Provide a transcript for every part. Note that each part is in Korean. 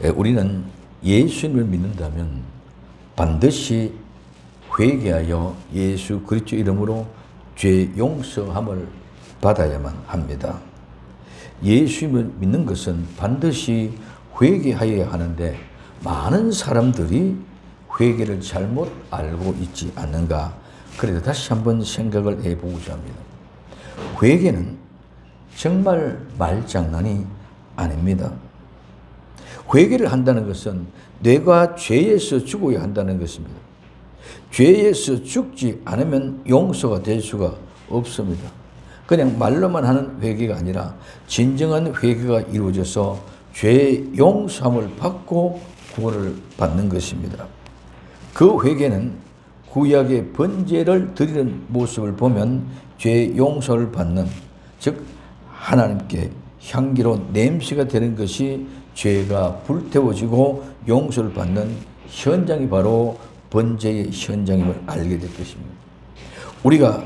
우리는 예수님을 믿는다면 반드시 회개하여 예수 그리스도 이름으로 죄 용서함을 받아야만 합니다. 예수님을 믿는 것은 반드시 회개하여야 하는데 많은 사람들이 회개를 잘못 알고 있지 않는가. 그래서 다시 한번 생각을 해보고자 합니다. 회개는 정말 말장난이 아닙니다. 회개를 한다는 것은 내가 죄에서 죽어야 한다는 것입니다. 죄에서 죽지 않으면 용서가 될 수가 없습니다. 그냥 말로만 하는 회개가 아니라 진정한 회개가 이루어져서 죄 용서함을 받고 구원을 받는 것입니다. 그 회개는 구약의 번제를 드리는 모습을 보면 죄 용서를 받는, 즉 하나님께 향기로운 냄새가 되는 것이 죄가 불태워지고 용서를 받는 현장이 바로 번제의 현장임을 알게 될 것입니다. 우리가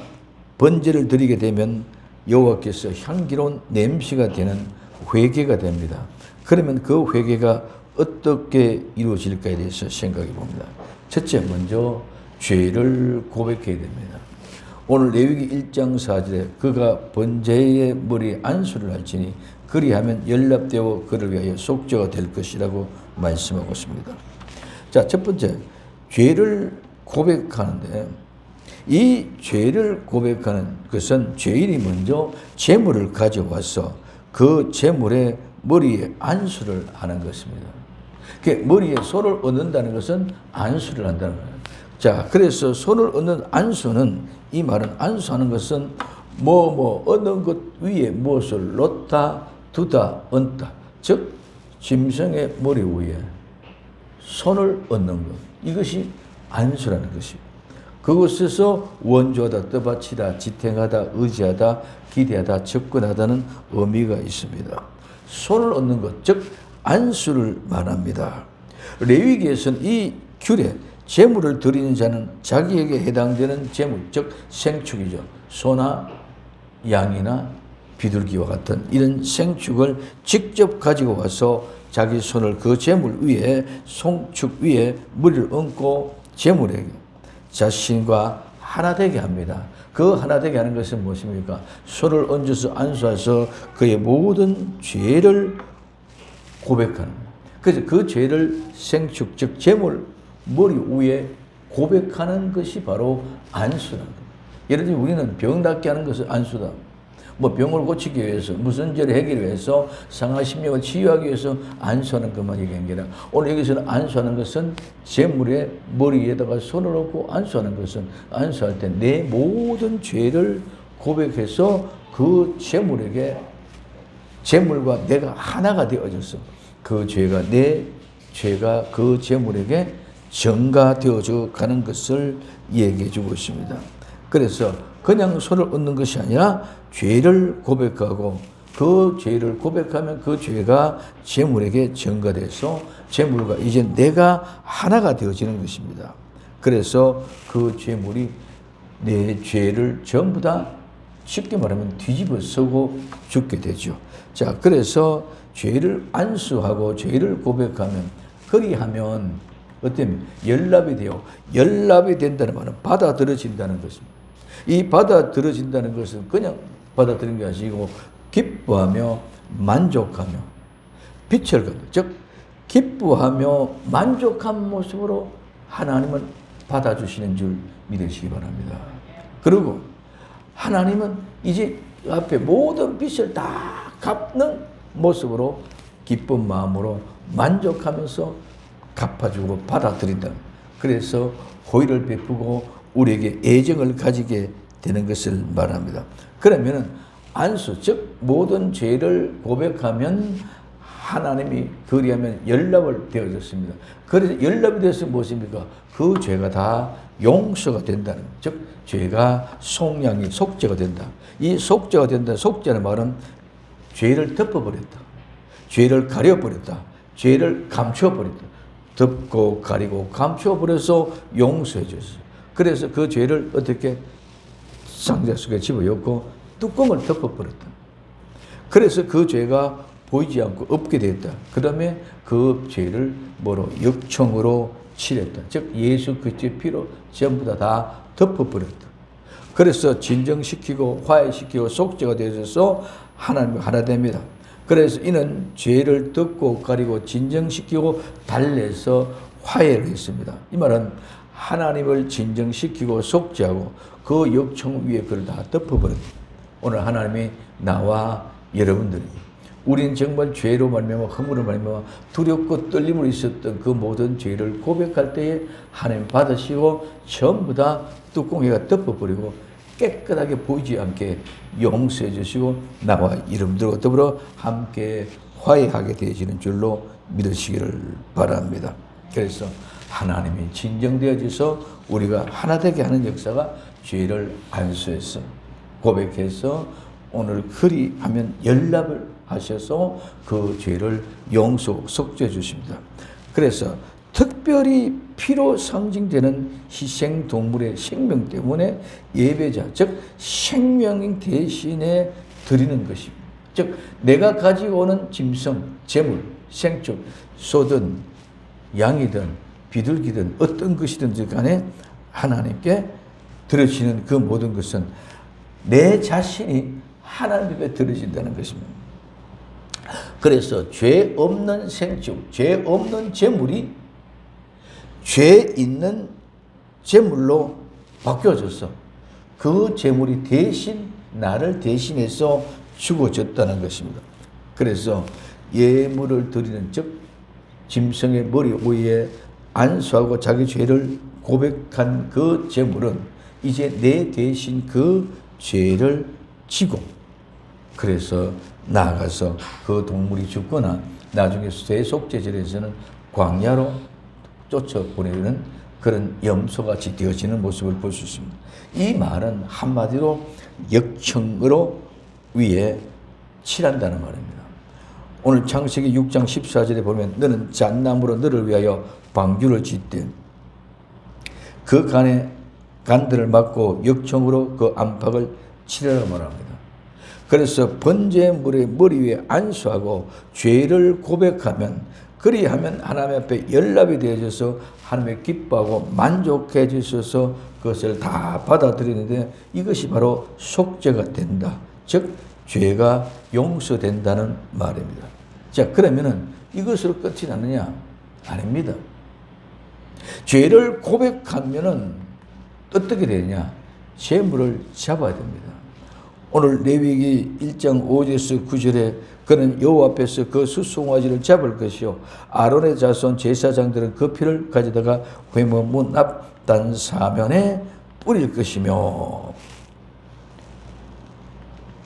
번제를 드리게 되면 여호와께서 향기로운 냄새가 되는 회개가 됩니다. 그러면 그 회개가 어떻게 이루어질까에 대해서 생각해 봅니다. 첫째, 먼저 죄를 고백해야 됩니다. 오늘 레위기 1장 4절에 그가 번제의 머리에 안수를 할지니 그리하면 연락되어 그를 위하여 속죄가 될 것이라고 말씀하고 있습니다. 자, 첫 번째, 죄를 고백하는데 이 죄를 고백하는 것은 죄인이 먼저 제물을 가져와서 그 제물의 머리에 안수를 하는 것입니다. 머리에 손을 얹는다는 것은 안수를 한다는 거예요. 자, 그래서 손을 얹는 안수는, 이 말은 안수하는 것은 얹는 것 위에 무엇을 놓다, 두다, 얹다. 즉 짐승의 머리 위에 손을 얹는 것, 이것이 안수라는 것입니다. 그것에서 원조하다, 떠받치다, 지탱하다, 의지하다, 기대하다, 접근하다는 의미가 있습니다. 손을 얹는 것, 즉 안수를 말합니다. 레위기에서는 이 규례, 제물을 드리는 자는 자기에게 해당되는 제물, 즉 생축이죠. 소나 양이나 비둘기와 같은 이런 생축을 직접 가지고 와서 자기 손을 그 제물 위에, 송축 위에 머리를 얹고 제물에게 자신과 하나 되게 합니다. 그 하나 되게 하는 것은 무엇입니까? 손을 얹어서 안수해서 그의 모든 죄를 고백하는 거예요. 그래서 그 죄를 생축, 즉 제물 머리 위에 고백하는 것이 바로 안수라는 거예요. 예를 들면 우리는 병 낫게 하는 것은 안수다. 병을 고치기 위해서, 무슨 죄를 해결하기 위해서, 상하 심령을 치유하기 위해서 안수하는 것만 얘기한 게 아니라, 오늘 여기서는 안수하는 것은 제물의 머리에다가 손을 얹고 안수하는 것은, 안수할 때 내 모든 죄를 고백해서 그 제물에게, 제물과 내가 하나가 되어져서 그 죄가, 내 죄가 그 제물에게 전가되어져 가는 것을 얘기해 주고 있습니다. 그래서 그냥 손을 얹는 것이 아니라 죄를 고백하고 그 죄를 고백하면 그 죄가 제물에게 전가돼서 제물과 이제 내가 하나가 되어지는 것입니다. 그래서 그 제물이 내 죄를 전부 다 쉽게 말하면 뒤집어 쓰고 죽게 되죠. 자, 그래서 죄를 안수하고 죄를 고백하면, 그리하면 어때면 연락이 돼요. 연락이 된다는 말은 받아들여진다는 것입니다. 이 받아들여진다는 것은 그냥 받아들이는 게 아니고 기뻐하며 만족하며 빛을 갖는, 즉 기뻐하며 만족한 모습으로 하나님을 받아주시는 줄 믿으시기 바랍니다. 그리고 하나님은 이제 앞에 모든 빛을 다 갚는 모습으로 기쁜 마음으로 만족하면서 갚아주고 받아들인다. 그래서 호의를 베푸고 우리에게 애정을 가지게 되는 것을 말합니다. 그러면은 안수, 즉 모든 죄를 고백하면 하나님이 그리하면 연락을 되어졌습니다. 그래서 연락이 되어서 무엇입니까? 그 죄가 다 용서가 된다는, 즉 죄가 속량이 속죄가 된다. 이 속죄가 된다. 속죄는 말은 죄를 덮어버렸다, 죄를 가려버렸다, 죄를 감춰버렸다. 덮고 가리고 감춰버려서 용서해 줬어요. 그래서 그 죄를 어떻게 상자 속에 집어넣고 뚜껑을 덮어버렸다. 그래서 그 죄가 보이지 않고 없게 되었다. 그 다음에 그 죄를 뭐로? 역청으로 칠했다. 즉 예수 그리스도의 피로 전부 다 덮어버렸다. 그래서 진정시키고 화해시키고 속죄가 되어서 하나님과 하나 됩니다. 그래서 이는 죄를 덮고 가리고 진정시키고 달래서 화해를 했습니다. 이 말은 하나님을 진정시키고 속죄하고 그 역청 위에 그를 다 덮어버렸다. 오늘 하나님이 나와 여러분들이 우리는 정말 죄로 말미암아 허물로 말미암아 두렵고 떨림으로 있었던 그 모든 죄를 고백할 때에 하나님 받으시고 전부 다 뚜껑이가 덮어버리고 깨끗하게 보이지 않게 용서해 주시고 나와 이름들과 더불어 함께 화해하게 되어지는 줄로 믿으시기를 바랍니다. 그래서 하나님이 진정되어져서 우리가 하나 되게 하는 역사가 죄를 안수해서 고백해서 오늘 그리하면 연락을 하셔서 그 죄를 용서 속죄해 주십니다. 그래서 특별히 피로 상징되는 희생동물의 생명 때문에 예배자, 즉 생명 대신에 드리는 것입니다. 즉 내가 가지고 오는 짐승, 재물, 생축, 소든 양이든 비둘기든 어떤 것이든지 간에 하나님께 드려지는 그 모든 것은 내 자신이 하나님 앞에 드려진다는 것입니다. 그래서 죄 없는 생축, 죄 없는 재물이 죄 있는 재물로 바뀌어져서 그 재물이 대신 나를 대신해서 죽어졌다는 것입니다. 그래서 예물을 드리는 즉 짐승의 머리 위에 안수하고 자기 죄를 고백한 그 재물은 이제 내 대신 그 죄를 지고 그래서 나아가서 그 동물이 죽거나 나중에 세속제절에서는 광야로 쫓아보내는 그런 염소같이 되어지는 모습을 볼 수 있습니다. 이 말은 한마디로 역청으로 위에 칠한다는 말입니다. 오늘 창세기 6장 14절에 보면 너는 잣나무로 너를 위하여 방주를 짓되 그 간들을 막고 역청으로 그 안팎을 칠하라 말합니다. 그래서 번제물의 머리 위에 안수하고 죄를 고백하면 그리하면 하나님 앞에 연락이 되어져서 하나님의 기뻐하고 만족해 주셔서 그것을 다 받아들이는데 이것이 바로 속죄가 된다. 즉 죄가 용서된다는 말입니다. 자, 그러면은 이것으로 끝이 나느냐? 아닙니다. 죄를 고백하면은 어떻게 되느냐? 재물을 잡아야 됩니다. 오늘 레위기 1장 5절에서 9절에 그는 여호와 앞에서 그 수송아지를 잡을 것이요 아론의 자손 제사장들은 그 피를 가져다가 회막 문 앞 단사면에 뿌릴 것이며.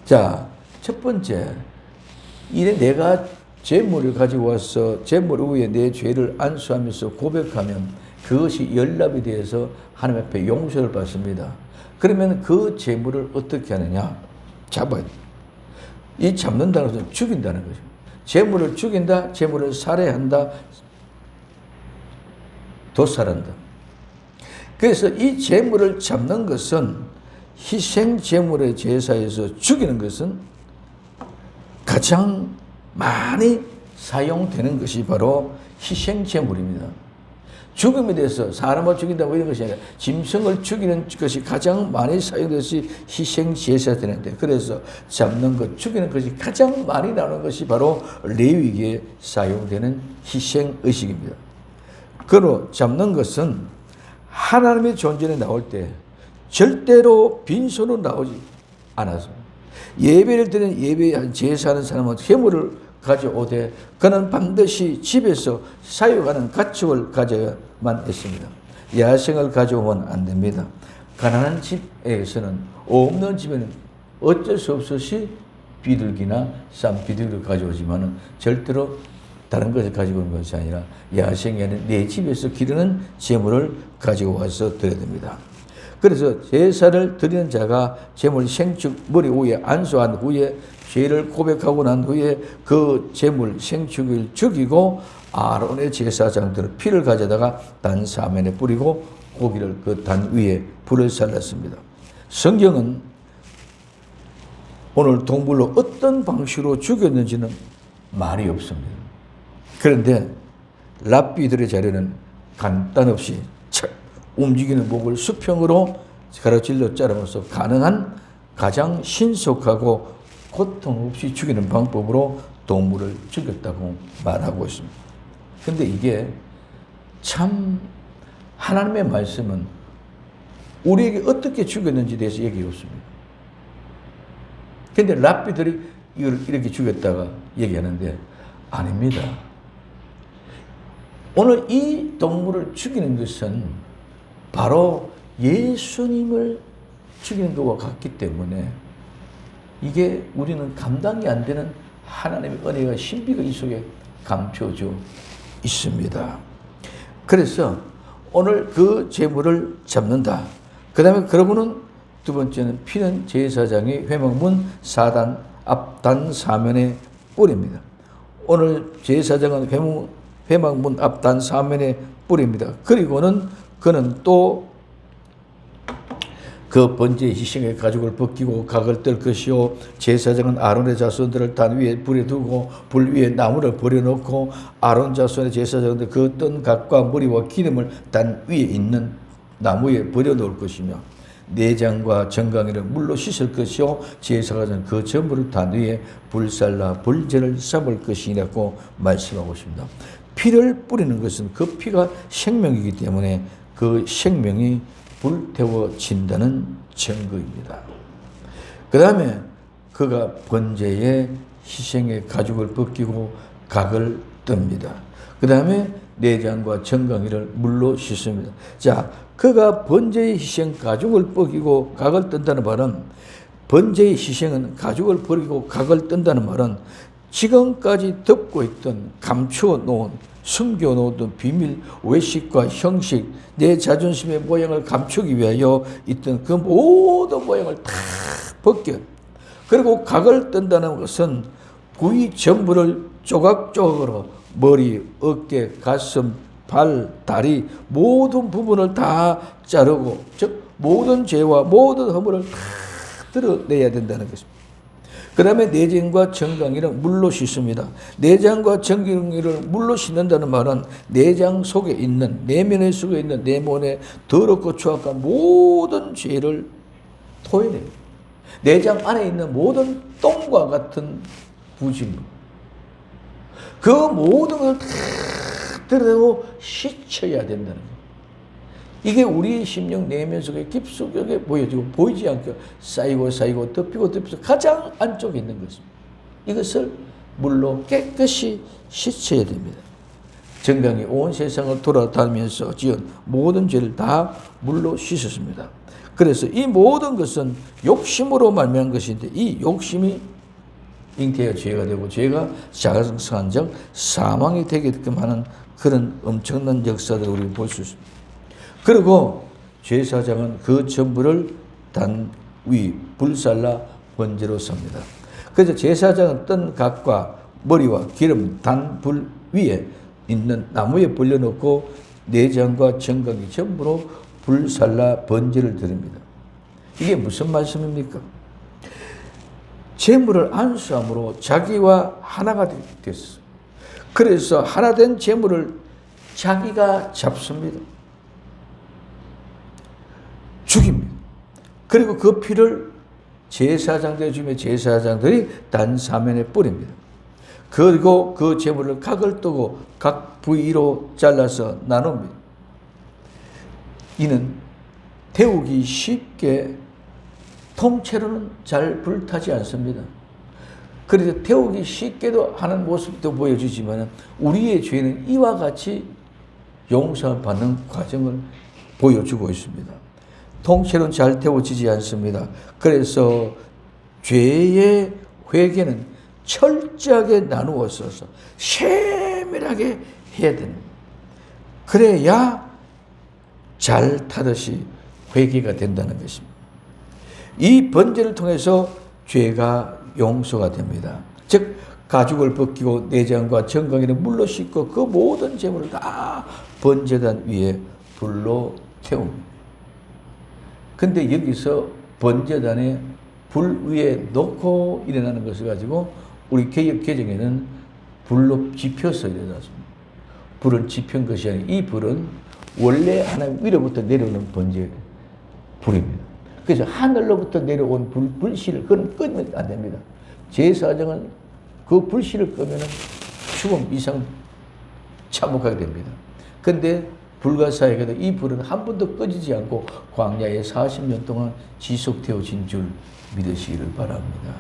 자, 첫 번째, 이래 내가 제물을 가지고 와서 제물 위에 내 죄를 안수하면서 고백하면 그것이 연락이 되어서 하나님 앞에 용서를 받습니다. 그러면 그 제물을 어떻게 하느냐? 잡아야 돼. 이 잡는다는 것은 죽인다는 거죠. 제물을 죽인다, 제물을 살해한다, 도살한다. 그래서 이 제물을 잡는 것은 희생 제물의 제사에서 죽이는 것은 가장 많이 사용되는 것이 바로 희생 제물입니다. 죽음에 대해서 사람을 죽인다고 이런 것이 아니라 짐승을 죽이는 것이 가장 많이 사용되는 것이 희생 제사가 되는데 그래서 잡는 것, 죽이는 것이 가장 많이 나오는 것이 바로 레위기에 사용되는 희생 의식입니다. 그로 잡는 것은 하나님의 존재에 나올 때 절대로 빈손으로 나오지 않았습니다. 예배를 드리는 예배한 제사하는 사람은 회물을 가져오되 그는 반드시 집에서 사용하는 가축을 가져야만 했습니다. 야생을 가져오면 안 됩니다. 가난한 집에서는 없는 집에는 어쩔 수 없이 비둘기나 쌈비둘기를 가져오지만은 절대로 다른 것을 가지고 오는 것이 아니라 야생에는 내 집에서 기르는 제물을 가지고 와서 드려야 됩니다. 그래서 제사를 드리는 자가 제물 생축 머리 위에 안수한 후에 죄를 고백하고 난 후에 그 제물 생축을 죽이고 아론의 제사장들은 피를 가져다가 단 사면에 뿌리고 고기를 그 단 위에 불을 살랐습니다. 성경은 오늘 동물로 어떤 방식으로 죽였는지는 말이 없습니다. 그런데 랍비들의 자료는 간단 없이 움직이는 목을 수평으로 가로질러 자르면서 가능한 가장 신속하고 고통 없이 죽이는 방법으로 동물을 죽였다고 말하고 있습니다. 그런데 이게 참 하나님의 말씀은 우리에게 어떻게 죽였는지에 대해서 얘기 없습니다. 그런데 랍비들이 이걸 이렇게 죽였다가 얘기하는데 아닙니다. 오늘 이 동물을 죽이는 것은 바로 예수님을 죽이는 것과 같기 때문에 이게 우리는 감당이 안 되는 하나님의 은혜와 신비가 이 속에 감춰져 있습니다. 그래서 오늘 그 제물을 잡는다. 그 다음에 그러고는 두 번째는 피는 제사장의 회막문 사단 앞단 사면에 뿌립니다. 오늘 제사장은 회막문 앞단 사면에 뿌립니다. 그리고는 그는 또 그 번제의 희생의 가죽을 벗기고 각을 뜰 것이요 제사장은 아론의 자손들을 단 위에 불에 두고 불 위에 나무를 버려놓고 아론 자손의 제사장들 그 뜬 각과 머리와 기름을 단 위에 있는 나무에 버려놓을 것이며 내장과 정강이를 물로 씻을 것이요 제사장은 그 전부를 단 위에 불살라 불제를 삼을 것이라고 말씀하고 있습니다. 피를 뿌리는 것은 그 피가 생명이기 때문에 그 생명이 불태워진다는 증거입니다. 그 다음에 그가 번제의 희생의 가죽을 벗기고 각을 뜹니다. 그 다음에 내장과 정강이를 물로 씻습니다. 자, 그가 번제의 희생 가죽을 벗기고 각을 뜬다는 말은 번제의 희생은 가죽을 버리고 각을 뜬다는 말은 지금까지 덮고 있던 감추어 놓은 숨겨 놓던 비밀, 외식과 형식, 내 자존심의 모양을 감추기 위하여 있던 그 모든 모양을 다 벗겨. 그리고 각을 뜬다는 것은 부위 전부를 조각조각으로 머리, 어깨, 가슴, 발, 다리 모든 부분을 다 자르고 즉 모든 죄와 모든 허물을 다 드러내야 된다는 것입니다. 그 다음에 내장과 정강이는 물로 씻습니다. 내장과 정강이를 물로 씻는다는 말은 내장 속에 있는 내면에 속에 있는 내면에 더럽고 추악한 모든 죄를 토해냅니다. 내장 안에 있는 모든 똥과 같은 부질물 그 모든 걸 다 드러내고 씻어야 된다는 거예요. 이게 우리 심령 내면 속에 깊숙하게 보여지고 보이지 않게 쌓이고 덮이고 덮여서 가장 안쪽에 있는 것입니다. 이것을 물로 깨끗이 씻어야 됩니다. 정강이 온 세상을 돌아다니면서 지은 모든 죄를 다 물로 씻었습니다. 그래서 이 모든 것은 욕심으로 말미암은 것인데 이 욕심이 잉태가 죄가 되고 죄가 자성한 즉 사망이 되게끔 하는 그런 엄청난 역사들을 우리가 볼 수 있습니다. 그리고 제사장은 그 전부를 단 위 불살라 번제로 씁니다. 그래서 제사장은 뜬 각과 머리와 기름 단 불 위에 있는 나무에 벌려놓고 내장과 정강이 전부로 불살라 번제를 드립니다. 이게 무슨 말씀입니까? 제물을 안수함으로 자기와 하나가 됐어. 그래서 하나 된 제물을 자기가 잡습니다. 죽입니다. 그리고 그 피를 제사장들이 주면 제사장들이 단 사면에 뿌립니다. 그리고 그 제물을 각을 뜨고 각 부위로 잘라서 나눕니다. 이는 태우기 쉽게 통째로는 잘 불타지 않습니다. 그래서 태우기 쉽게도 하는 모습도 보여주지만 우리의 죄는 이와 같이 용서받는 과정을 보여주고 있습니다. 통째로는 잘 태워지지 않습니다. 그래서 죄의 회개는 철저하게 나누어서 세밀하게 해야 됩니다. 그래야 잘 타듯이 회개가 된다는 것입니다. 이 번제를 통해서 죄가 용서가 됩니다. 즉 가죽을 벗기고 내장과 정강이를 물로 씻고 그 모든 제물을 다 번제단 위에 불로 태웁니다. 근데 여기서 번제단에 불 위에 놓고 일어나는 것을 가지고 우리 개역 개정에는 불로 지펴서 일어났습니다. 불을 지핀 것이 아니라 이 불은 원래 하나님 위로부터 내려오는 번제 불입니다. 그래서 하늘로부터 내려온 불씨를 그건 끄면 안 됩니다. 제사장은 그 불씨를 끄면 죽음 이상 참혹하게 됩니다. 근데 불과 사역에도 이 불은 한 번도 꺼지지 않고 광야에 40년 동안 지속되어진 줄 믿으시기를 바랍니다.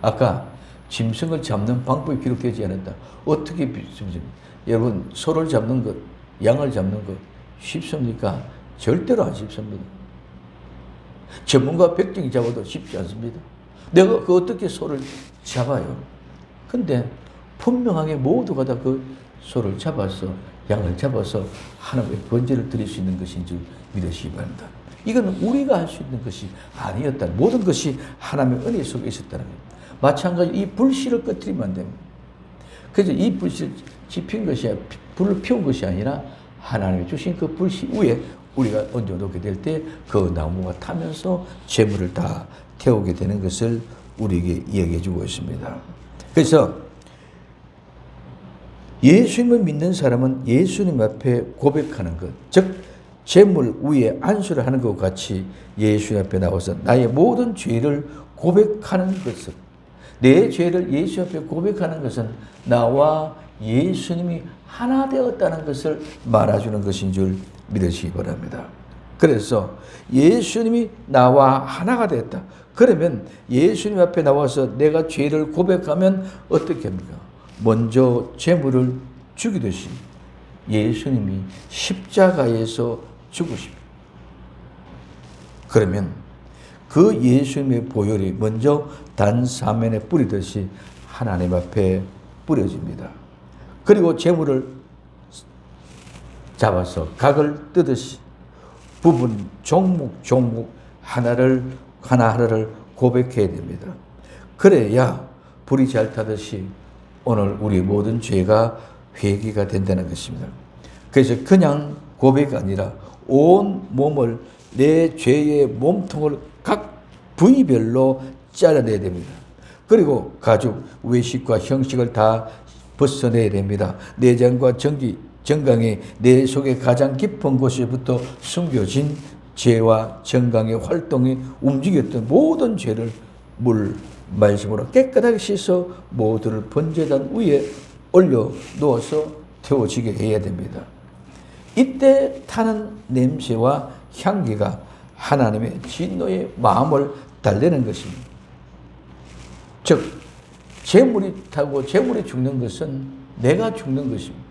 아까 짐승을 잡는 방법이 기록되지 않았다. 어떻게 짐승? 여러분 소를 잡는 것, 양을 잡는 것 쉽습니까? 절대로 안 쉽습니다. 전문가 백정이 잡아도 쉽지 않습니다. 내가 그 어떻게 소를 잡아요? 근데 분명하게 모두가 다 그 소를 잡아서 양을 잡아서 하나님의 번제를 드릴 수 있는 것인 줄 믿으시기 바랍니다. 이건 우리가 할 수 있는 것이 아니었다. 모든 것이 하나님의 은혜 속에 있었다는 겁니다. 마찬가지로 이 불씨를 꺼뜨리면 안 됩니다. 그래서 이 불씨를 지핀 것이 불을 피운 것이 아니라 하나님이 주신 그 불씨 위에 우리가 얹어놓게 될 때 그 나무가 타면서 재물을 다 태우게 되는 것을 우리에게 이야기해 주고 있습니다. 그래서 예수님을 믿는 사람은 예수님 앞에 고백하는 것, 즉 재물 위에 안수를 하는 것과 같이 예수님 앞에 나와서 나의 모든 죄를 고백하는 것은, 내 죄를 예수 앞에 고백하는 것은 나와 예수님이 하나 되었다는 것을 말해주는 것인 줄 믿으시기 바랍니다. 그래서 예수님이 나와 하나가 됐다. 그러면 예수님 앞에 나와서 내가 죄를 고백하면 어떻게 합니까? 먼저 재물을 죽이듯이 예수님이 십자가에서 죽으십니다. 그러면 그 예수님의 보혈이 먼저 단사면에 뿌리듯이 하나님 앞에 뿌려집니다. 그리고 재물을 잡아서 각을 뜨듯이 부분 종목 하나하나를 고백해야 됩니다. 그래야 불이 잘 타듯이 오늘 우리 모든 죄가 회개가 된다는 것입니다. 그래서 그냥 고백이 아니라 온 몸을, 내 죄의 몸통을 각 부위별로 잘라내야 됩니다. 그리고 가죽, 외식과 형식을 다 벗어내야 됩니다. 내장과 정강이 내 속에 가장 깊은 곳에부터 숨겨진 죄와 정강의 활동이 움직였던 모든 죄를 물, 말씀으로 깨끗하게 씻어 모두를 번제단 위에 올려 놓아서 태워지게 해야 됩니다. 이때 타는 냄새와 향기가 하나님의 진노의 마음을 달래는 것입니다. 즉 재물이 타고 재물이 죽는 것은 내가 죽는 것입니다.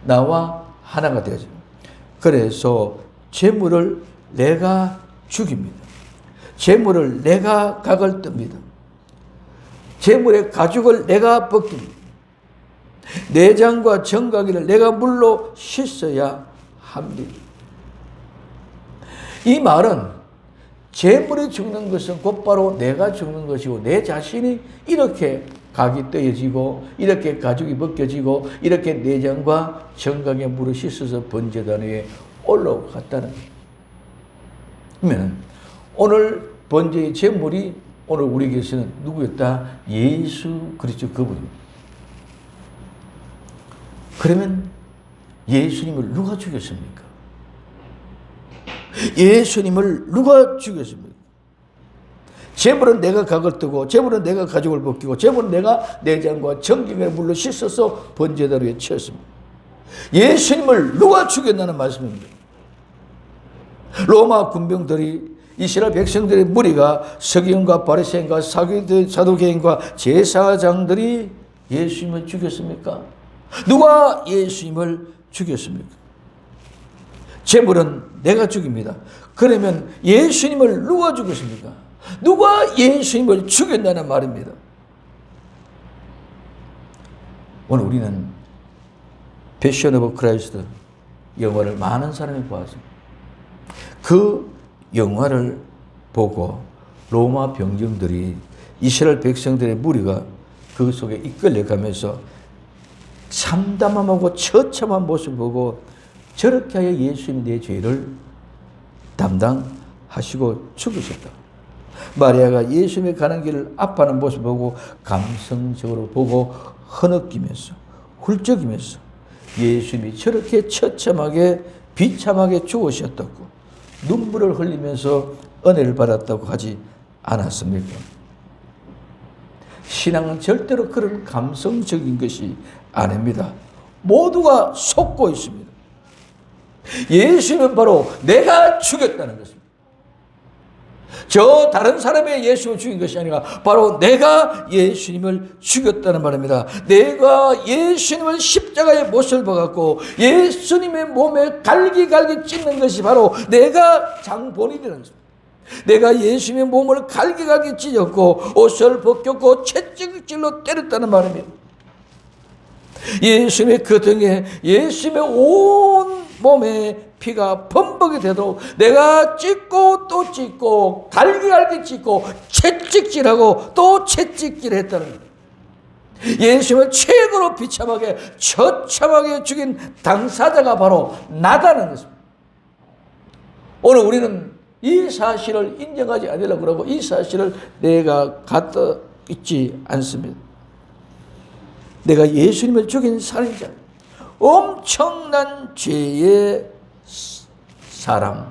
나와 하나가 되어져. 그래서 재물을 내가 죽입니다. 재물을 내가 각을 뜹니다. 재물의 가죽을 내가 벗깁니다. 내장과 정강이를 내가 물로 씻어야 합니다. 이 말은 재물이 죽는 것은 곧바로 내가 죽는 것이고 내 자신이 이렇게 각이 떼어지고 이렇게 가죽이 벗겨지고 이렇게 내장과 정강에 물을 씻어서 번제단 위에 올라갔다는 거예요. 그러면 오늘 번제의 제물이 오늘 우리에게서는 누구였다? 예수 그리스도 그분입니다. 그러면 예수님을 누가 죽였습니까? 예수님을 누가 죽였습니까? 제물은 내가 각을 뜨고 제물은 내가 가죽을 벗기고 제물은 내가 내장과 정경의 물로 씻어서 번제단 위에 치었습니다. 예수님을 누가 죽였다는 말씀입니다. 로마 군병들이 이스라엘 백성들의 무리가 서기관과 바리새인과 사두개인과 제사장들이 예수님을 죽였습니까? 누가 예수님을 죽였습니까? 제물은 내가 죽입니다. 그러면 예수님을 누가 죽였습니까? 누가 예수님을 죽였다는 말입니다. 오늘 우리는 패션 오브 크라이스트 영화를 많은 사람이 보았습니다. 그 영화를 보고 로마 병정들이 이스라엘 백성들의 무리가 그 속에 이끌려가면서 참담함하고 처참한 모습을 보고 저렇게 하여 예수님이 내 죄를 담당하시고 죽으셨다. 마리아가 예수님이 가는 길을 아파하는 모습을 보고 감성적으로 보고 흐느끼면서 훌쩍이면서 예수님이 저렇게 처참하게 비참하게 죽으셨다고 눈물을 흘리면서 은혜를 받았다고 하지 않았습니까? 신앙은 절대로 그런 감성적인 것이 아닙니다. 모두가 속고 있습니다. 예수님은 바로 내가 죽였다는 것입니다. 저 다른 사람의 예수님을 죽인 것이 아니라 바로 내가 예수님을 죽였다는 말입니다. 내가 예수님을 십자가에 못을 박았고 예수님의 몸에 갈기갈기 찢는 것이 바로 내가 장본인이라는 것입니다. 내가 예수님의 몸을 갈기갈기 찢었고 옷을 벗겼고 채찍질로 때렸다는 말입니다. 예수님의 그 등에 예수님의 온 몸에 피가 범벅이 되도록 내가 찢고 또 찢고 갈기갈기 찢고 채찍질하고 또 채찍질했다는 거예요. 예수님을 최고로 비참하게 처참하게 죽인 당사자가 바로 나다는 것입니다. 오늘 우리는 이 사실을 인정하지 않으려고 그러고 이 사실을 내가 갖다 있지 않습니다. 내가 예수님을 죽인 살인자, 엄청난 죄의 사람,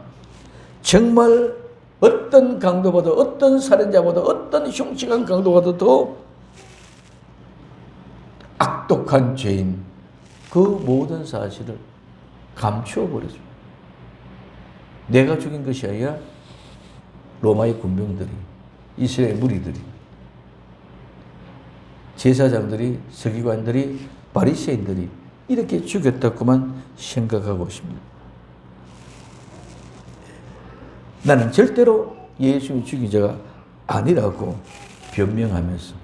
정말 어떤 강도보다 어떤 살인자보다 어떤 흉측한 강도보다 더 악독한 죄인 그 모든 사실을 감추어 버렸습니다. 내가 죽인 것이 아니라 로마의 군병들이, 이스라엘 무리들이, 제사장들이, 서기관들이, 바리새인들이 이렇게 죽였다고만 생각하고 있습니다. 나는 절대로 예수님이 죽인 자가 아니라고 변명하면서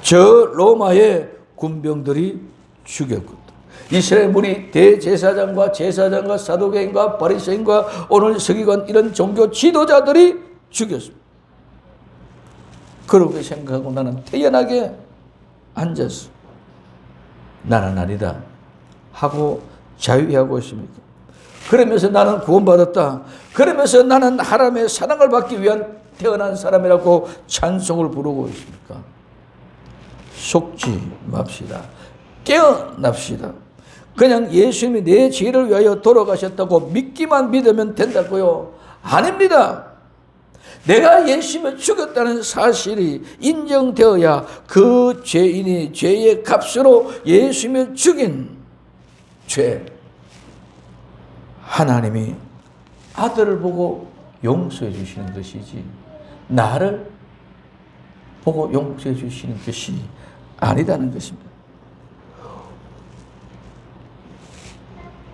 저 로마의 군병들이 죽였거든. 이스라엘 무리 대제사장과 제사장과 사두개인과 바리새인과 오늘 서기관 이런 종교 지도자들이 죽였습니다. 그렇게 생각하고 나는 태연하게 앉아서 나는 아니다 하고 자유하고 있습니까? 그러면서 나는 구원받았다. 그러면서 나는 하나님의 사랑을 받기 위한 태어난 사람이라고 찬송을 부르고 있습니까? 속지 맙시다. 깨어납시다. 그냥 예수님이 내 죄를 위하여 돌아가셨다고 믿기만 믿으면 된다고요? 아닙니다. 내가 예수님을 죽였다는 사실이 인정되어야 그 죄인이 죄의 값으로 예수님을 죽인 죄, 하나님이 아들을 보고 용서해 주시는 것이지 나를 보고 용서해 주시는 것이 아니다는 것입니다.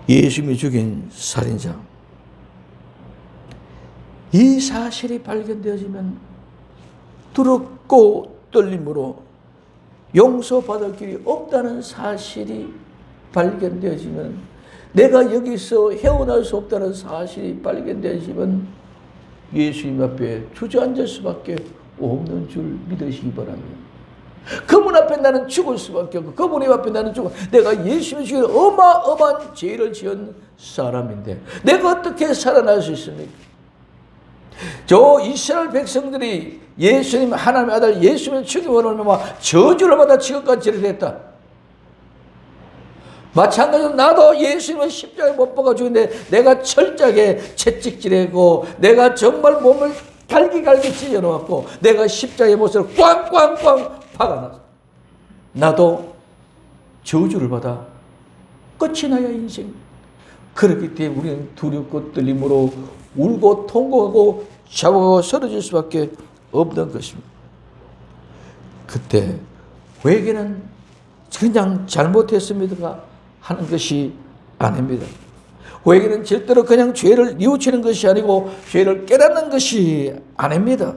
예수님이 죽인 살인자, 이 사실이 발견되어지면 두렵고 떨림으로 용서받을 길이 없다는 사실이 발견되어지면, 내가 여기서 헤어날 수 없다는 사실이 발견되어지면 예수님 앞에 주저앉을 수밖에 없는 줄 믿으시기 바랍니다. 그분 앞에 나는 죽을 수밖에 없고 그분 앞에 나는 죽어. 내가 예수님을 죽인 어마어마한 죄를 지은 사람인데 내가 어떻게 살아날 수 있습니까? 저 이스라엘 백성들이 예수님 하나님의 아들 예수님을 죽임으로 말미암아 저주를 받아 지금까지 이렇게 됐다. 마찬가지로 나도 예수님을 십자가에 못 박아 죽인데 내가 철저하게 채찍질하고 내가 정말 몸을 갈기갈기 찢어놓았고 내가 십자가의 못을 꽝꽝꽝 박아놨어. 나도 저주를 받아 끝이 나야 인생. 그렇기 때문에 우리는 두렵고 떨림으로 울고 통곡하고 잡아가고 쓰러질 수밖에 없는 것입니다. 그때 회개는 그냥 잘못했습니다가 하는 것이 아닙니다. 회개는 절대로 그냥 죄를 뉘우치는 것이 아니고 죄를 깨닫는 것이 아닙니다.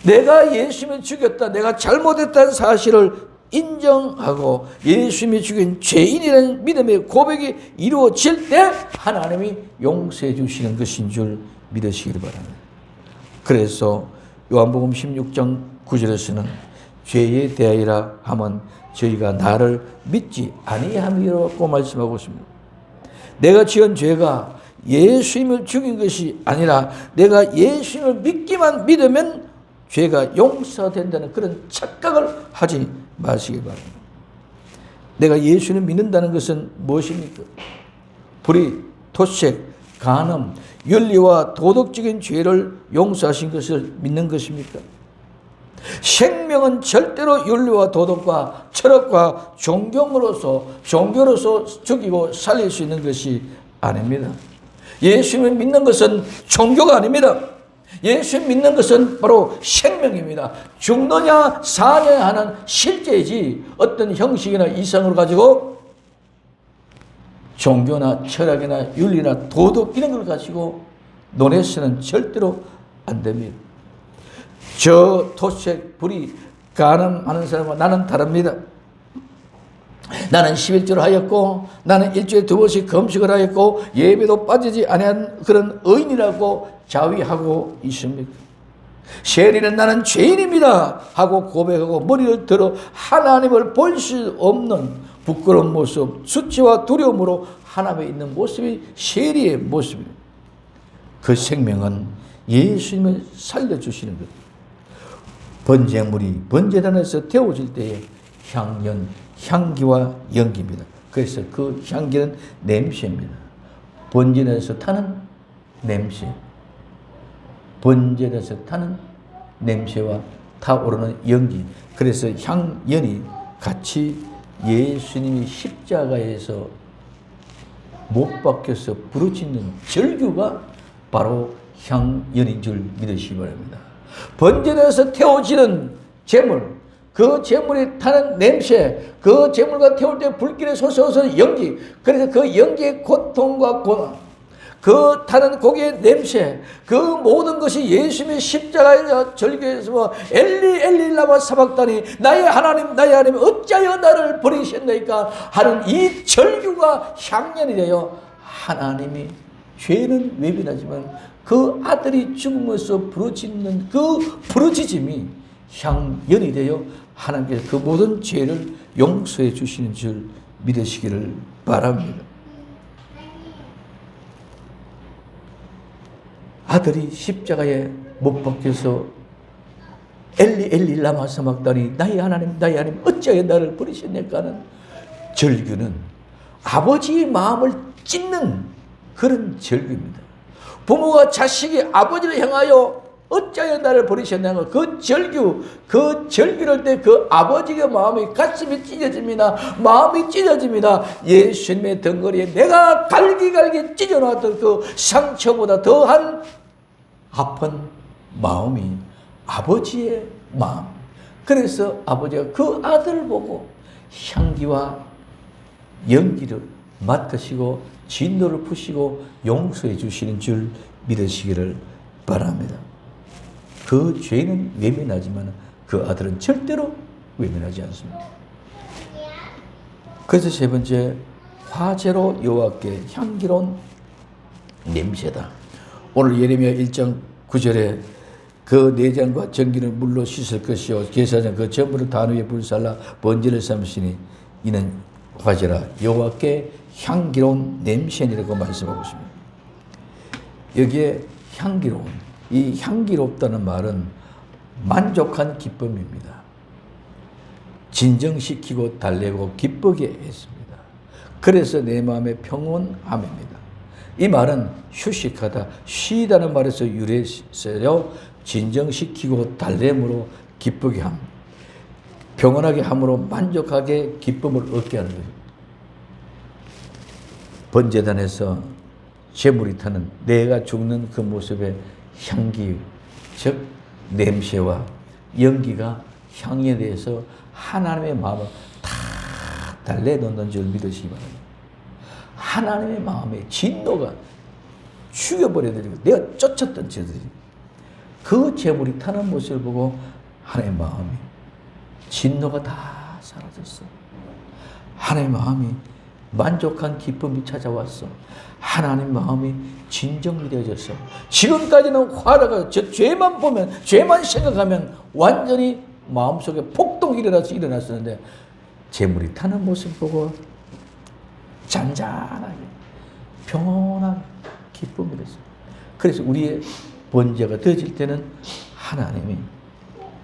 내가 예수님을 죽였다, 내가 잘못했다는 사실을 인정하고 예수님이 죽인 죄인이라는 믿음의 고백이 이루어질 때 하나님이 용서해 주시는 것인 줄 믿으시길 바랍니다. 그래서 요한복음 16장 9절에서는 죄에 대하여라 하면 저희가 나를 믿지 아니함이라고 말씀하고 있습니다. 내가 지은 죄가 예수님을 죽인 것이 아니라 내가 예수님을 믿기만 믿으면 죄가 용서된다는 그런 착각을 하지 마시기 바랍니다. 내가 예수를 믿는다는 것은 무엇입니까? 불의, 토색, 간음, 윤리와 도덕적인 죄를 용서하신 것을 믿는 것입니까? 생명은 절대로 윤리와 도덕과 철학과 종교로서 죽이고 살릴 수 있는 것이 아닙니다. 예수님을 믿는 것은 종교가 아닙니다. 예수 믿는 것은 바로 생명입니다. 죽느냐 사느냐 하는 실제이지 어떤 형식이나 이상을 가지고 종교나 철학이나 윤리나 도덕 이런 걸 가지고 논해서는 절대로 안 됩니다. 저 토색, 불의, 간음하는 사람과 나는 다릅니다. 나는 11조를 하였고 나는 일주일에 2번씩 금식을 하였고 예배도 빠지지 아니한 그런 의인이라고 자위하고 있습니까? 세리는 나는 죄인입니다 하고 고백하고 머리를 들어 하나님을 볼 수 없는 부끄러운 모습, 수치와 두려움으로 하나님에 있는 모습이 세리의 모습입니다. 그 생명은 예수님을 살려주시는 것. 번제물이 번제단에서 태워질 때에 향기와 연기입니다. 그래서 그 향기는 냄새입니다. 번제단에서 타는 냄새, 번제단에서 타는 냄새와 타오르는 연기. 그래서 향연이 같이 예수님이 십자가에서 못 박혀서 부르짖는 절규가 바로 향연인 줄 믿으시기 바랍니다. 번제단에서 태워지는 제물, 그 제물이 타는 냄새, 그 제물과 태울 때 불길에 솟아오는 연기, 그래서 그 연기의 고통과 고난, 그 타는 고기의 냄새, 그 모든 것이 예수님의 십자가의 절규에서 엘리 엘리 라마 사박다니 나의 하나님 어찌하여 나를 버리셨나이까 하는 이 절규가 향연이 되어 하나님이 죄는 외면하지만 그 아들이 죽음에서 부르짖는 그 부르짖음이 향연이 되어 하나님께서 그 모든 죄를 용서해 주시는 줄 믿으시기를 바랍니다. 아들이 십자가에 못 박혀서 엘리 엘리 라마 사박다니 나의 하나님 어찌하여 나를 버리셨나이까 하는 절규는 아버지의 마음을 찢는 그런 절규입니다. 부모가 자식이 아버지를 향하여 어찌하여 나를 버리셨나요? 그 절규를 때 그 아버지의 마음이 가슴이 찢어집니다. 마음이 찢어집니다. 예수님의 덩거리에 내가 갈기갈기 찢어놨던 그 상처보다 더한 아픈 마음이 아버지의 마음. 그래서 아버지가 그 아들을 보고 향기와 연기를 맡으시고 진노를 푸시고 용서해 주시는 줄 믿으시기를 바랍니다. 그 죄는 외면하지만 그 아들은 절대로 외면하지 않습니다. 그래서 세 번째, 화제로 여호와께 향기로운 냄새다. 오늘 예레미야 1장 9절에 그 내장과 전기를 물로 씻을 것이요 제사장 그 전부를 단 위에 불살라 번제를 삼으시니 이는 화제라 여호와께 향기로운 냄새니라고 말씀하고 있습니다. 여기에 향기로운, 이 향기롭다는 말은 만족한 기쁨입니다. 진정시키고 달래고 기쁘게 했습니다. 그래서 내 마음에 평온함입니다. 이 말은 휴식하다, 쉬다는 말에서 유래했어요. 진정시키고 달램으로 기쁘게 함, 평온하게 함으로 만족하게 기쁨을 얻게 하는 것입니다. 번제단에서 제물이 타는 내가 죽는 그 모습의 향기, 즉 냄새와 연기가 향에 대해서 하나님의 마음을 다 달래놓는 줄 믿으시기 바랍니다. 하나님의 마음에 진노가 죽여버려드리고 내가 쫓았던 죄들이 그 제물이 타는 모습을 보고 하나님의 마음이 진노가 다 사라졌어. 하나님의 마음이 만족한 기쁨이 찾아왔어. 하나님 마음이 진정이 되어졌어. 지금까지는 화가 저 죄만 보면, 죄만 생각하면 완전히 마음속에 폭동이 일어났었는데 재물이 타는 모습 보고 잔잔하게 평온한 기쁨이 됐어요. 그래서 우리의 번제가 되어질 때는 하나님이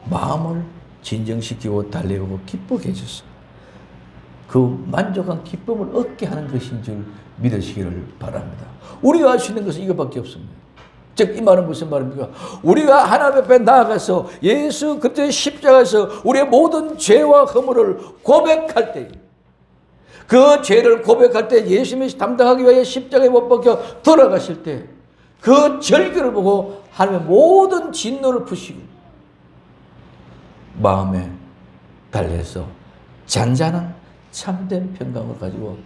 마음을 진정시키고 달래고 기쁘게 해줬어. 그 만족한 기쁨을 얻게 하는 것인 줄 믿으시기를 바랍니다. 우리가 할 수 있는 것은 이것밖에 없습니다. 즉, 이 말은 무슨 말입니까? 우리가 하나님 앞에 나아가서 예수 그리스도의 십자가에서 우리의 모든 죄와 허물을 고백할 때, 그 죄를 고백할 때 예수님이 담당하기 위하여 십자가에 못 박혀 돌아가실 때 그 절규를 보고 하나님의 모든 진노를 푸시고 마음에 달래서 잔잔한 참된 평강을 가지고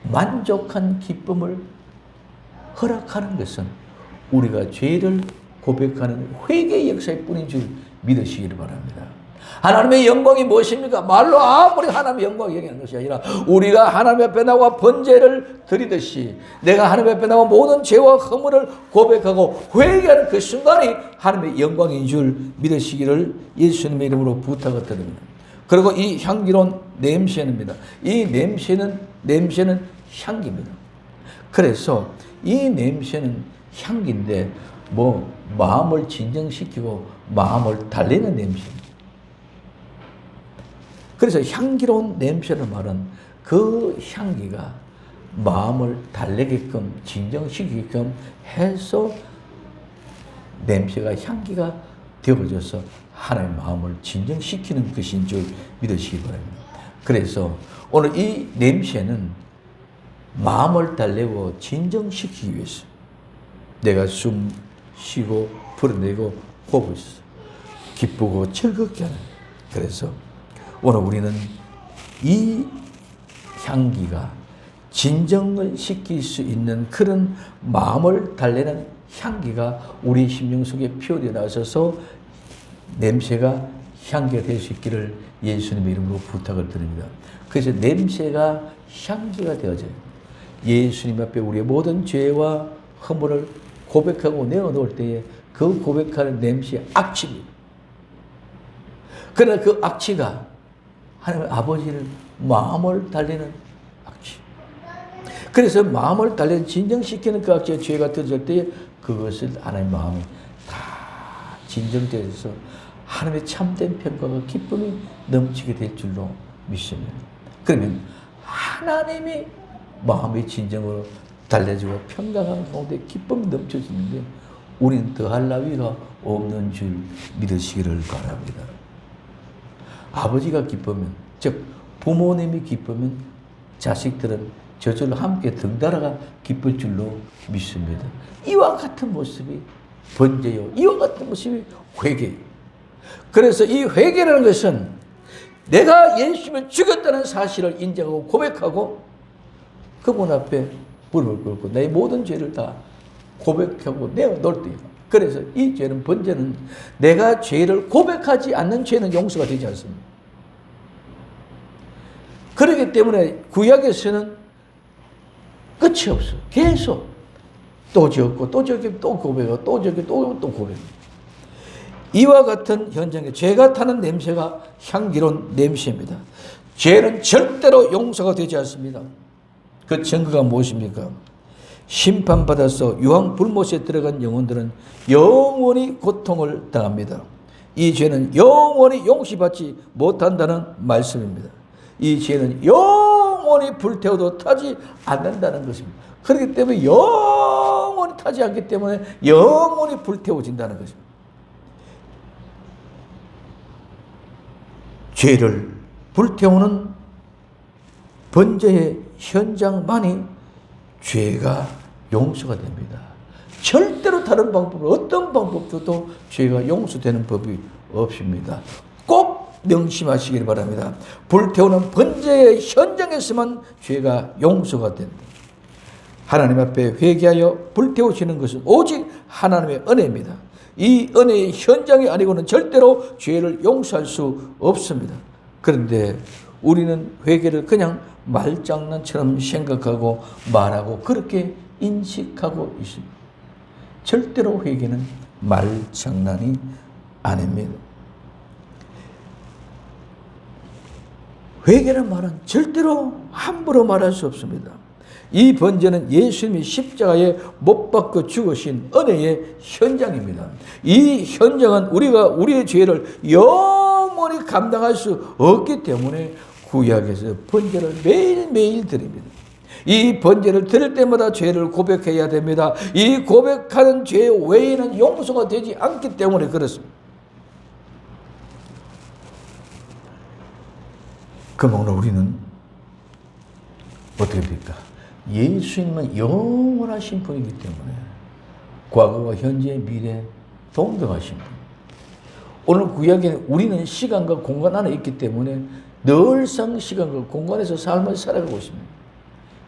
만족한 기쁨을 허락하는 것은 우리가 죄를 고백하는 회개의 역사일 뿐인 줄 믿으시기를 바랍니다. 하나님의 영광이 무엇입니까? 말로 아무리 하나님의 영광을 얘기하는 것이 아니라 우리가 하나님 앞에 나와 번제를 드리듯이 내가 하나님 앞에 나와 모든 죄와 허물을 고백하고 회개하는 그 순간이 하나님의 영광인 줄 믿으시기를 예수님의 이름으로 부탁을 드립니다. 그리고 이 향기로운 냄새입니다. 이 냄새는 향기입니다. 그래서 이 냄새는 향기인데 마음을 진정시키고 마음을 달래는 냄새입니다. 그래서 향기로운 냄새를 말은 그 향기가 마음을 달래게끔 진정시키게끔 해서 냄새가 향기가 되어져서 하나님의 마음을 진정시키는 것인 줄 믿으시기 바랍니다. 그래서 오늘 이 냄새는 마음을 달래고 진정시키기 위해서 내가 숨 쉬고 풀어내고 호흡을 기쁘고 즐겁게 하는. 그래서 오늘 우리는 이 향기가 진정을 시킬 수 있는 그런 마음을 달래는 향기가 우리 심령 속에 피어져 나서서 냄새가 향기가 될 수 있기를 예수님의 이름으로 부탁을 드립니다. 그래서 냄새가 향기가 되어져요. 예수님 앞에 우리의 모든 죄와 허물을 고백하고 내어놓을 때에 그 고백하는 냄새의 악취입니다. 그러나 그 악취가 하나님 아버지를 마음을 달래는 악취. 그래서 마음을 달래는 진정시키는 그 악취의 죄가 터질 때에 그것을 하나님 마음이 다 진정되어서 하나님의 참된 평가가 기쁨이 넘치게 될 줄로 믿습니다. 그러면 하나님이 마음의 진정으로 달래주고 평강한 가운데 기쁨이 넘쳐지는데 우리는 더할 나위가 없는 줄 믿으시기를 바랍니다. 아버지가 기쁘면, 즉 부모님이 기쁘면 자식들은 저절로 함께 덩달아가 기쁠 줄로 믿습니다. 이와 같은 모습이 번제요, 이와 같은 모습이 회개요. 그래서 이 회개라는 것은 내가 예수님을 죽였다는 사실을 인정하고 고백하고 그분 앞에 무릎을 꿇고 내 모든 죄를 다 고백하고 내어놓을 때예요. 그래서 이 죄는, 번제는 내가 죄를 고백하지 않는 죄는 용서가 되지 않습니다. 그렇기 때문에 구약에서는 끝이 없어. 계속 또 지었고 또 저기 또 고백하고 또 저기 또 고백하고. 이와 같은 현장에 죄가 타는 냄새가 향기로운 냄새입니다. 죄는 절대로 용서가 되지 않습니다. 그 증거가 무엇입니까? 심판받아서 유황 불못에 들어간 영혼들은 영원히 고통을 당합니다. 이 죄는 영원히 용서받지 못한다는 말씀입니다. 이 죄는 영원히 불태워도 타지 않는다는 것입니다. 그렇기 때문에 영원히 타지 않기 때문에 영원히 불태워진다는 것입니다. 죄를 불태우는 번제의 현장만이 죄가 용서가 됩니다. 절대로 다른 방법, 어떤 방법도 죄가 용서되는 법이 없습니다. 꼭 명심하시길 바랍니다. 불태우는 번제의 현장에서만 죄가 용서가 된다. 하나님 앞에 회개하여 불태우시는 것은 오직 하나님의 은혜입니다. 이 은혜의 현장이 아니고는 절대로 죄를 용서할 수 없습니다. 그런데 우리는 회개를 그냥 말장난처럼 생각하고 말하고 그렇게 인식하고 있습니다. 절대로 회개는 말장난이 아닙니다. 회개란 말은 절대로 함부로 말할 수 없습니다. 이 번제는 예수님이 십자가에 못 박혀 죽으신 은혜의 현장입니다. 이 현장은 우리가 우리의 죄를 영원히 영원히 감당할 수 없기 때문에 구약에서 번제를 매일매일 드립니다. 이 번제를 드릴 때마다 죄를 고백해야 됩니다. 이 고백하는 죄 외에는 용서가 되지 않기 때문에 그렇습니다. 그러므로 우리는 어떻게 됩니까? 예수님은 영원하신 분이기 때문에 과거와 현재, 미래 동등하신 분. 오늘 구약에는 우리는 시간과 공간 안에 있기 때문에 늘상 시간과 공간에서 삶을 살아가고 있습니다.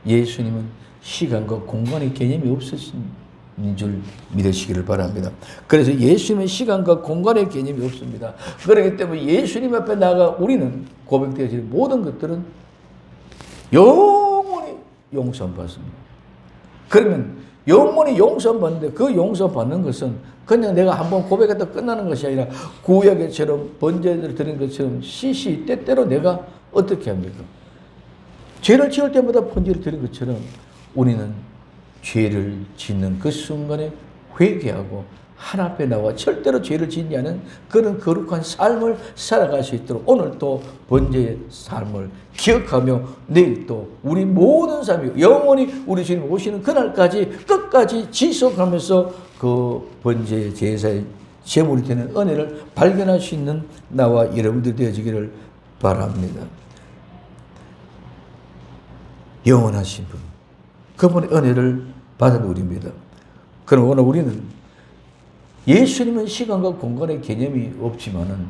예수님은 시간과 공간의 개념이 없으신 줄 믿으시기를 바랍니다. 그래서 예수님은 시간과 공간의 개념이 없습니다. 그렇기 때문에 예수님 앞에 나가 우리는 고백되어지는 모든 것들은 영원히 용서받습니다. 그러면 영원히 용서받는데 그 용서받는 것은 그냥 내가 한번 고백했다 끝나는 것이 아니라 구약에처럼 번제를 드린 것처럼 시시 때때로 내가 어떻게 합니까? 죄를 지을 때마다 번제를 드린 것처럼 우리는 죄를 짓는 그 순간에 회개하고 하나님 앞에 나와 절대로 죄를 짓지 않은 그런 거룩한 삶을 살아갈 수 있도록 오늘 또 번제의 삶을 기억하며 내일 또 우리 모든 삶이 영원히 우리 주님 오시는 그날까지 끝까지 지속하면서 그 번제의 제사의 제물이 되는 은혜를 발견할 수 있는 나와 여러분들이 되어지기를 바랍니다. 영원하신 분, 그분의 은혜를 받은 우리입니다. 그럼 오늘 우리는 예수님은 시간과 공간의 개념이 없지만은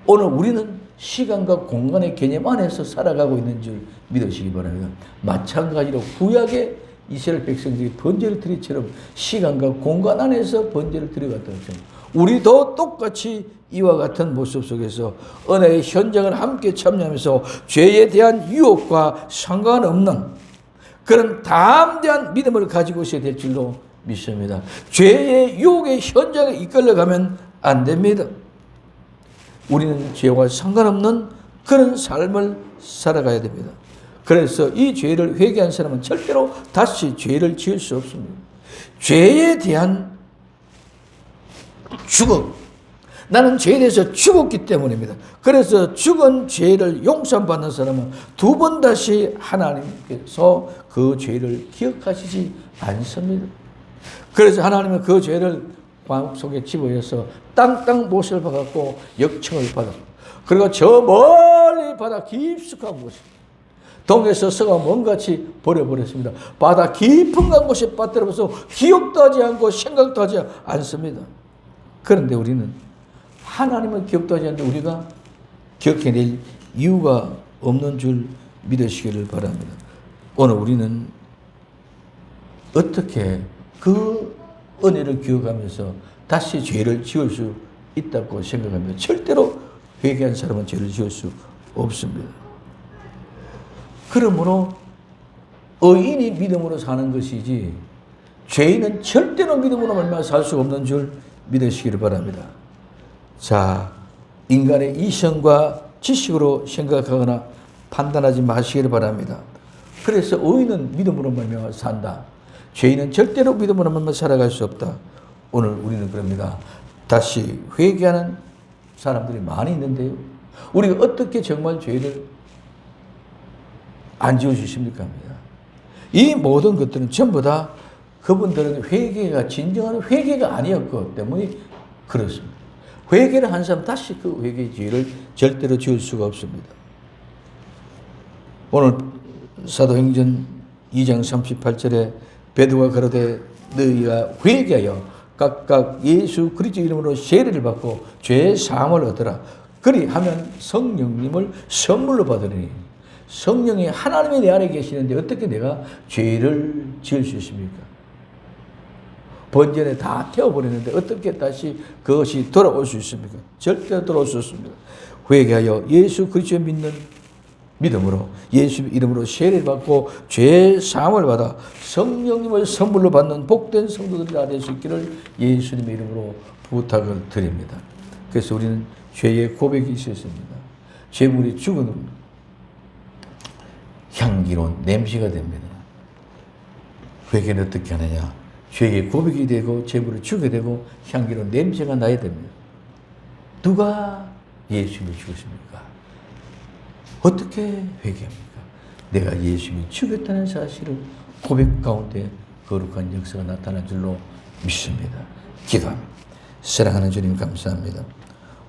오늘 우리는 시간과 공간의 개념 안에서 살아가고 있는 줄 믿으시기 바랍니다. 마찬가지로 구약의 이스라엘 백성들이 번제를 드리처럼 시간과 공간 안에서 번제를 드려갔던 것처럼 우리도 똑같이 이와 같은 모습 속에서 은혜의 현장을 함께 참여하면서 죄에 대한 유혹과 상관없는 그런 담대한 믿음을 가지고 있어야 될 줄로 믿습니다. 죄의 유혹의 현장에 이끌려가면 안 됩니다. 우리는 죄와 상관없는 그런 삶을 살아가야 됩니다. 그래서 이 죄를 회개한 사람은 절대로 다시 죄를 지을 수 없습니다. 죄에 대한 죽음. 나는 죄에 대해서 죽었기 때문입니다. 그래서 죽은 죄를 용서받는 사람은 두 번 다시 하나님께서 그 죄를 기억하시지 않습니다. 그래서 하나님은 그 죄를 마음 속에 집어여서 땅땅 못을 박았고 역청을 받아 그리고 저 멀리 바다 깊숙한 곳에 동에서 서가 먼같이 버려버렸습니다. 바다 깊은 곳에 빠뜨려서 기억도 하지 않고 생각도 하지 않습니다. 그런데 우리는 하나님은 기억도 하지 않는데 우리가 기억해낼 이유가 없는 줄 믿으시기를 바랍니다. 오늘 우리는 어떻게 그 은혜를 기억하면서 다시 죄를 지을 수 있다고 생각하며 절대로 회개한 사람은 죄를 지을 수 없습니다. 그러므로 의인이 믿음으로 사는 것이지 죄인은 절대로 믿음으로만 살 수 없는 줄 믿으시기를 바랍니다. 자, 인간의 이성과 지식으로 생각하거나 판단하지 마시기를 바랍니다. 그래서 의인은 믿음으로만 산다. 죄인은 절대로 믿음으로만 살아갈 수 없다. 오늘 우리는 그럽니다. 다시 회개하는 사람들이 많이 있는데요. 우리가 어떻게 정말 죄를 안 지을 수 있습니까? 이 모든 것들은 전부 다 그분들은 회개가 진정한 회개가 아니었기 때문에 그렇습니다. 회개를 한 사람 다시 그 회개의 죄를 절대로 지을 수가 없습니다. 오늘 사도행전 2장 38절에 베드로가 가로되 너희가 회개하여 각각 예수 그리스도 이름으로 세례를 받고 죄 사함을 얻으라. 그리하면 성령님을 선물로 받으리니 성령이 하나님이 내 안에 계시는데 어떻게 내가 죄를 지을 수 있습니까? 번제에 다 태워버리는데 어떻게 다시 그것이 돌아올 수 있습니까? 절대 돌아올 수 없습니다. 회개하여 예수 그리스도 믿는 믿음으로 예수 이름으로 세례를 받고 죄 사함을 받아 성령님을 선물로 받는 복된 성도들이 다 될 수 있기를 예수님의 이름으로 부탁을 드립니다. 그래서 우리는 죄의 고백이 있었습니다. 죄물이 죽은 향기로운 냄새가 됩니다. 회개는 어떻게 하느냐? 죄의 고백이 되고 죄물을 주게 되고 향기로운 냄새가 나야 됩니다. 누가 예수님이 죽었습니까? 어떻게 회개합니까? 내가 예수님이 죽였다는 사실을 고백 가운데 거룩한 역사가 나타날 줄로 믿습니다. 기도합니다. 사랑하는 주님 감사합니다.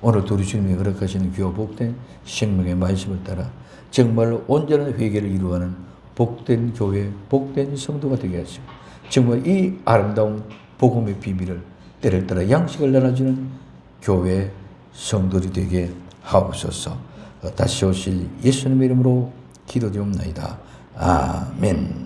오늘도 우리 주님이 허락하시는 귀와 복된 생명의 말씀을 따라 정말로 온전한 회개를 이루어가는 복된 교회, 복된 성도가 되게 하시고 정말 이 아름다운 복음의 비밀을 때를 따라 양식을 나눠주는 교회 성도들이 되게 하옵소서. 다시 오실 예수님의 이름으로 기도드리옵나이다. 아멘.